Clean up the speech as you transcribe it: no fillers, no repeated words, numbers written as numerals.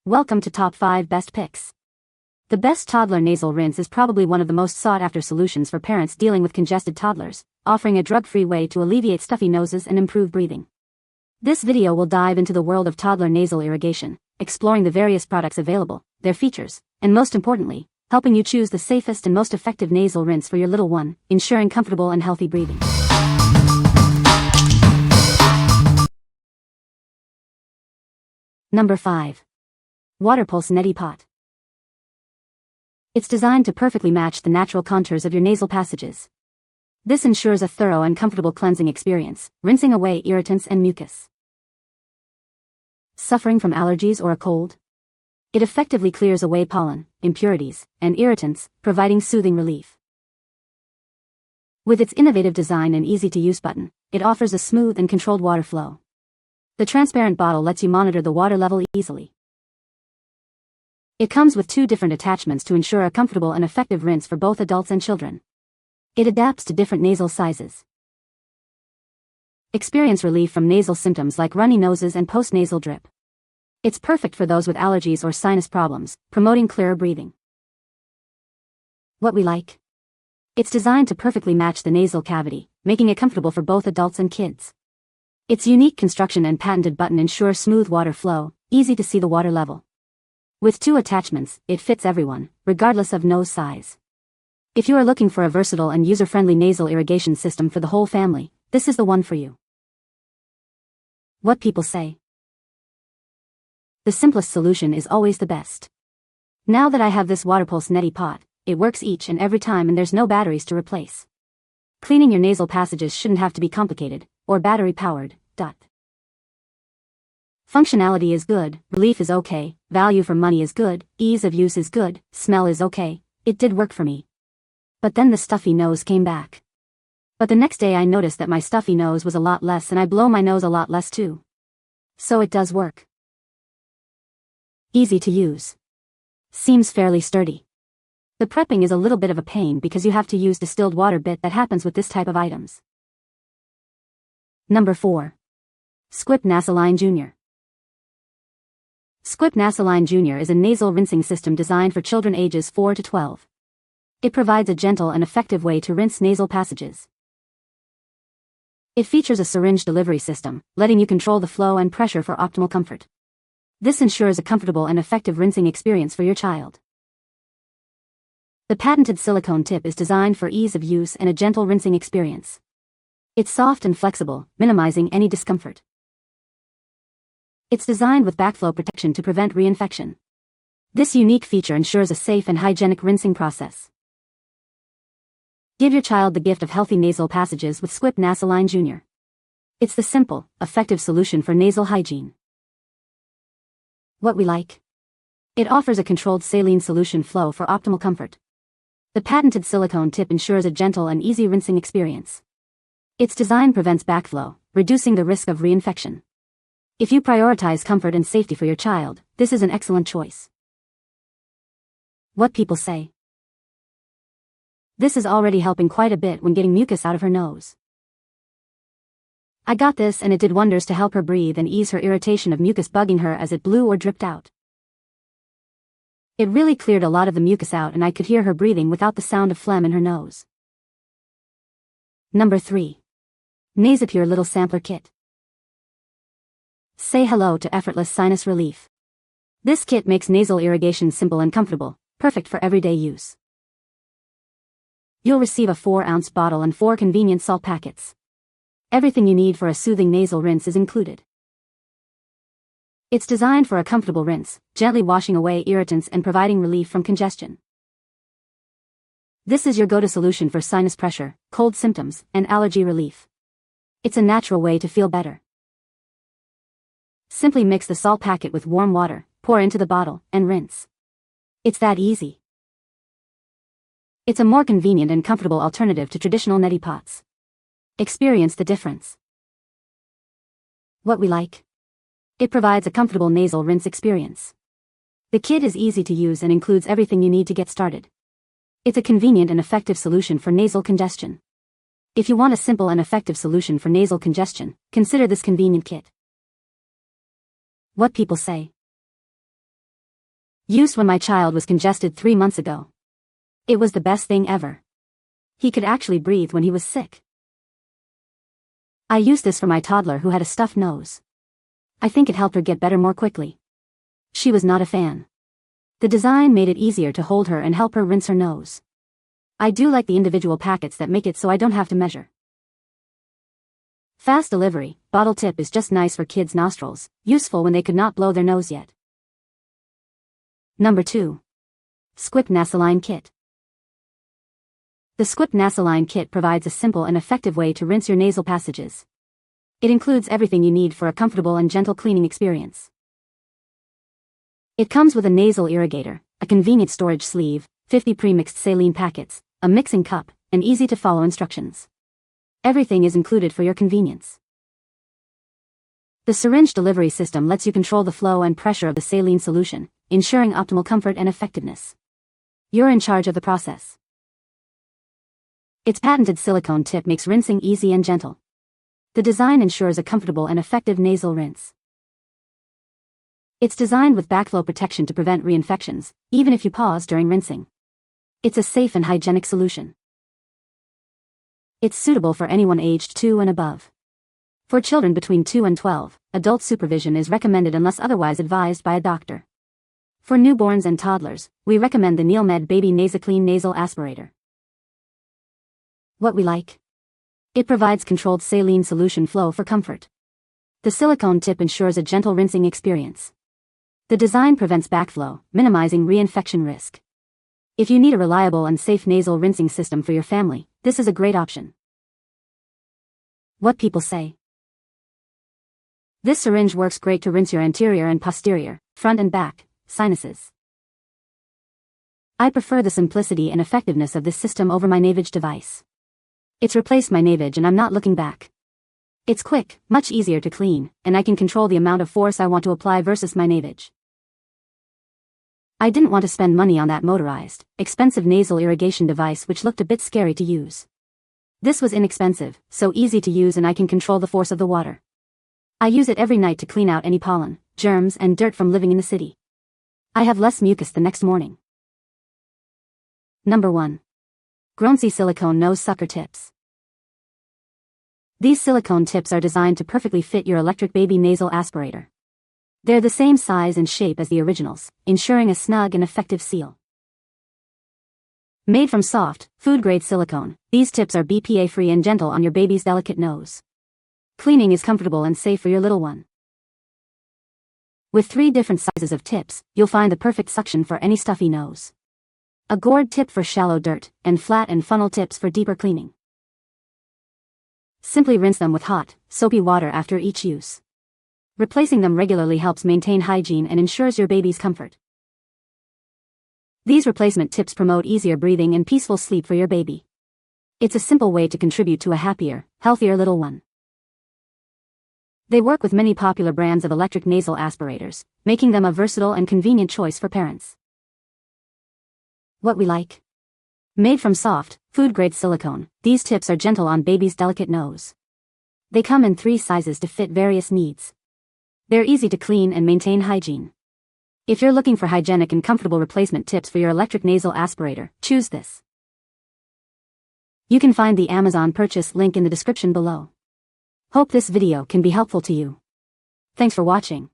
Welcome to Top 5 Best Picks. The best toddler nasal rinse is probably one of the most sought-after solutions for parents dealing with congested toddlers, offering a drug-free way to alleviate stuffy noses and improve breathing. This video will dive into the world of toddler nasal irrigation, exploring the various products available, their features, and most importantly, helping you choose the safest and most effective nasal rinse for your little one, ensuring comfortable and healthy breathing. Number 5. Waterpulse Neti Pot. It's designed to perfectly match the natural contours of your nasal passages. This ensures a thorough and comfortable cleansing experience, rinsing away irritants and mucus. Suffering from allergies or a cold? It effectively clears away pollen, impurities, and irritants, providing soothing relief. With its innovative design and easy-to-use button, it offers a smooth and controlled water flow. The transparent bottle lets you monitor the water level easily. It comes with 2 different attachments to ensure a comfortable and effective rinse for both adults and children. It adapts to different nasal sizes. Experience relief from nasal symptoms like runny noses and post-nasal drip. It's perfect for those with allergies or sinus problems, promoting clearer breathing. What we like? It's designed to perfectly match the nasal cavity, making it comfortable for both adults and kids. Its unique construction and patented button ensure smooth water flow, easy to see the water level. With 2 attachments, it fits everyone, regardless of nose size. If you are looking for a versatile and user-friendly nasal irrigation system for the whole family, this is the one for you. What people say? The simplest solution is always the best. Now that I have this Waterpulse Neti Pot, it works each and every time and there's no batteries to replace. Cleaning your nasal passages shouldn't have to be complicated, or battery-powered. Functionality is good, relief is okay, value for money is good, ease of use is good, smell is okay. It did work for me. But then the stuffy nose came back. But the next day I noticed that my stuffy nose was a lot less and I blow my nose a lot less too. So it does work. Easy to use. Seems fairly sturdy. The prepping is a little bit of a pain because you have to use distilled water bit that happens with this type of items. Number 4. Squip Nasaline Jr. Squip Nasaline Jr. is a nasal rinsing system designed for children ages 4 to 12. It provides a gentle and effective way to rinse nasal passages. It features a syringe delivery system, letting you control the flow and pressure for optimal comfort. This ensures a comfortable and effective rinsing experience for your child. The patented silicone tip is designed for ease of use and a gentle rinsing experience. It's soft and flexible, minimizing any discomfort. It's designed with backflow protection to prevent reinfection. This unique feature ensures a safe and hygienic rinsing process. Give your child the gift of healthy nasal passages with Squip Nasaline Jr. It's the simple, effective solution for nasal hygiene. What we like? It offers a controlled saline solution flow for optimal comfort. The patented silicone tip ensures a gentle and easy rinsing experience. Its design prevents backflow, reducing the risk of reinfection. If you prioritize comfort and safety for your child, this is an excellent choice. What people say? This is already helping quite a bit when getting mucus out of her nose. I got this and it did wonders to help her breathe and ease her irritation of mucus bugging her as it blew or dripped out. It really cleared a lot of the mucus out and I could hear her breathing without the sound of phlegm in her nose. Number 3. Nasopure Little Sampler Kit. Say hello to effortless sinus relief. This kit makes nasal irrigation simple and comfortable, perfect for everyday use. You'll receive a 4-ounce bottle and 4 convenient salt packets. Everything you need for a soothing nasal rinse is included. It's designed for a comfortable rinse, gently washing away irritants and providing relief from congestion. This is your go-to solution for sinus pressure, cold symptoms, and allergy relief. It's a natural way to feel better. Simply mix the salt packet with warm water, pour into the bottle, and rinse. It's that easy. It's a more convenient and comfortable alternative to traditional neti pots. Experience the difference. What we like? It provides a comfortable nasal rinse experience. The kit is easy to use and includes everything you need to get started. It's a convenient and effective solution for nasal congestion. If you want a simple and effective solution for nasal congestion, consider this convenient kit. What people say. Used when my child was congested 3 months ago. It was the best thing ever. He could actually breathe when he was sick. I used this for my toddler who had a stuffed nose. I think it helped her get better more quickly. She was not a fan. The design made it easier to hold her and help her rinse her nose. I do like the individual packets that make it so I don't have to measure. Fast delivery, bottle tip is just nice for kids' nostrils, useful when they could not blow their nose yet. Number 2. Squip Nasaline Kit. The Squip Nasaline Kit provides a simple and effective way to rinse your nasal passages. It includes everything you need for a comfortable and gentle cleaning experience. It comes with a nasal irrigator, a convenient storage sleeve, 50 pre-mixed saline packets, a mixing cup, and easy-to-follow instructions. Everything is included for your convenience. The syringe delivery system lets you control the flow and pressure of the saline solution, ensuring optimal comfort and effectiveness. You're in charge of the process. Its patented silicone tip makes rinsing easy and gentle. The design ensures a comfortable and effective nasal rinse. It's designed with backflow protection to prevent reinfections, even if you pause during rinsing. It's a safe and hygienic solution. It's suitable for anyone aged 2 and above. For children between 2 and 12, adult supervision is recommended unless otherwise advised by a doctor. For newborns and toddlers, we recommend the NeilMed Baby NasoClean Nasal Aspirator. What we like? It provides controlled saline solution flow for comfort. The silicone tip ensures a gentle rinsing experience. The design prevents backflow, minimizing reinfection risk. If you need a reliable and safe nasal rinsing system for your family, this is a great option. What people say. This syringe works great to rinse your anterior and posterior, front and back, sinuses. I prefer the simplicity and effectiveness of this system over my Navage device. It's replaced my Navage and I'm not looking back. It's quick, much easier to clean, and I can control the amount of force I want to apply versus my Navage. I didn't want to spend money on that motorized, expensive nasal irrigation device which looked a bit scary to use. This was inexpensive, so easy to use, and I can control the force of the water. I use it every night to clean out any pollen, germs and dirt from living in the city. I have less mucus the next morning. Number 1. GROWNSY Silicone Nose Sucker Tips. These silicone tips are designed to perfectly fit your electric baby nasal aspirator. They're the same size and shape as the originals, ensuring a snug and effective seal. Made from soft, food-grade silicone, these tips are BPA-free and gentle on your baby's delicate nose. Cleaning is comfortable and safe for your little one. With 3 different sizes of tips, you'll find the perfect suction for any stuffy nose. A gourd tip for shallow dirt, and flat and funnel tips for deeper cleaning. Simply rinse them with hot, soapy water after each use. Replacing them regularly helps maintain hygiene and ensures your baby's comfort. These replacement tips promote easier breathing and peaceful sleep for your baby. It's a simple way to contribute to a happier, healthier little one. They work with many popular brands of electric nasal aspirators, making them a versatile and convenient choice for parents. What we like? Made from soft, food-grade silicone, these tips are gentle on baby's delicate nose. They come in 3 sizes to fit various needs. They're easy to clean and maintain hygiene. If you're looking for hygienic and comfortable replacement tips for your electric nasal aspirator, choose this. You can find the Amazon purchase link in the description below. Hope this video can be helpful to you. Thanks for watching.